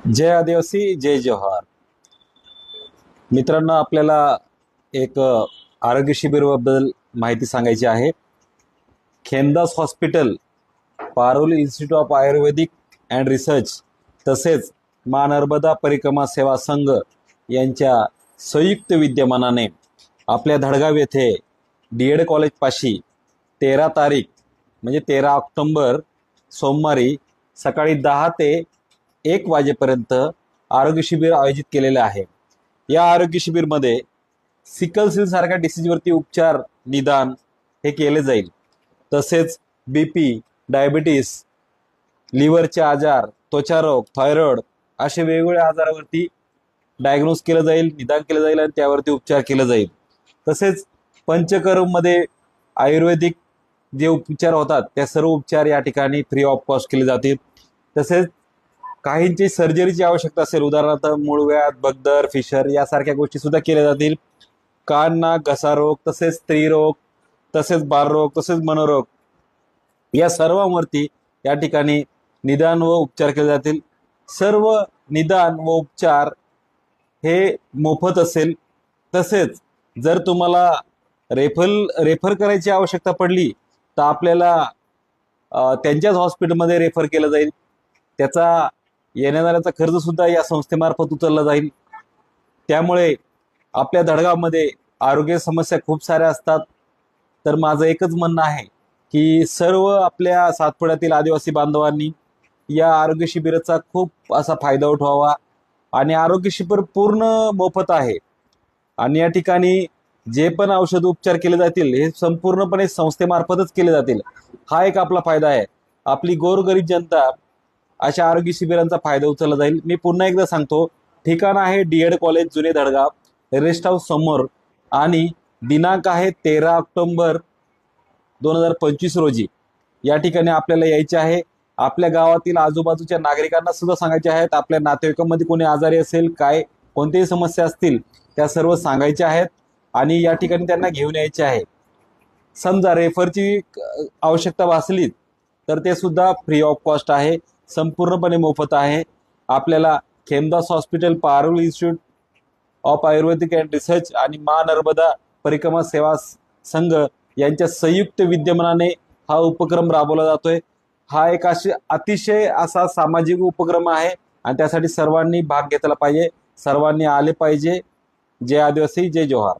जय आदिवासी जय जोहार. मित्रांनो, आपल्याला एक आरोग्य शिबिराबद्दल माहिती सांगायची आहे. Khemdas hospital, Paroli institute of ayurvedic and research तसेच मा नर्मदा परिक्रमा सेवा संघ यांच्या संयुक्त विद्यमानाने आपल्या धडगाव येथे DED कॉलेजपाशी 13 तारीख म्हणजे 13 ऑक्टोंबर सोमवारी सकाळी 10 ते 1 वाजेपर्यंत आरोग्य शिबिर आयोजित केलेले आहे. या आरोग्य शिबिरमध्ये सिकल सेल सारख्या डिसीजवरती उपचार निदान हे केले जाईल. तसेच BP, डायबिटीस, लिव्हरचे आजार, त्वचारोग, थायरॉइड असे वेगवेगळ्या आजारावरती डायग्नोज केलं जाईल, निदान केलं जाईल आणि त्यावरती उपचार केला जाईल. तसेच पंचकर्ममध्ये आयुर्वेदिक जे उपचार होतात त्या सर्व उपचार या ठिकाणी फ्री ऑफ कॉस्ट केले जातील. तसेच काहींची सर्जरीची आवश्यकता असेल, उदाहरणार्थ मूळव्याध, बगदर, फिशर यासारख्या गोष्टी सुद्धा केल्या जातील. कान, नाक, घसारोग, तसेच स्त्रीरोग, तसेच बालरोग, तसेच मनोरोग या सर्वांवरती या ठिकाणी निदान व उपचार केले जातील. सर्व निदान व उपचार हे मोफत असेल. तसेच जर तुम्हाला रेफर करायची आवश्यकता पडली तर आपल्याला त्यांच्याच हॉस्पिटलमध्ये रेफर केलं जाईल. त्याचा येण्या जाण्याचा खर्च सुद्धा या संस्थेमार्फत उचलला जाईल. त्यामुळे आपल्या धडगावमध्ये आरोग्य समस्या खूप साऱ्या असतात. तर माझं एकच म्हणणं आहे की सर्व आपल्या सातपुड्यातील आदिवासी बांधवांनी या आरोग्य शिबिराचा खूप असा फायदा उठवावा. आणि आरोग्य शिबिर पूर्ण मोफत आहे आणि या ठिकाणी जे पण औषध उपचार केले जातील हे संपूर्णपणे संस्थेमार्फतच केले जातील. हा एक आपला फायदा आहे. आपली गोरगरीब जनता अशा आरोग्य शिबिरांचा फायदा उचलला जाईल. मी पुन्हा एकदा सांगतो, ठिकाण आहे DED कॉलेज जुने धडगाव, रेस्ट हाऊस समोर आणि दिनांक आहे 13 ऑक्टोंबर 2025 रोजी. या ठिकाणी आपल्याला यायचे आहे. आपल्या गावातील आजूबाजूच्या नागरिकांना सुद्धा सांगायचे आहेत. आपल्या नातेवाईकांमध्ये कोणी आजारी असेल, काय कोणत्याही समस्या असतील त्या सर्व सांगायच्या आहेत आणि या ठिकाणी त्यांना घेऊन यायचे आहे. समजा रेफरची आवश्यकता भासली तर ते सुद्धा फ्री ऑफ कॉस्ट आहे, संपूर्णपणे मोफत आहे. आपल्याला Khemdas hospital, Paroli institute of ayurvedic and research आणि मा नर्मदा परिक्रमा सेवा संघ यांच्या संयुक्त विद्यमानाने हा उपक्रम राबवला जातोय. हा एक अतिशय असा सामाजिक उपक्रम आहे आणि त्यासाठी सर्वांनी भाग घेतला पाहिजे, सर्वांनी आले पाहिजे. जय आदिवासी जय जोहार.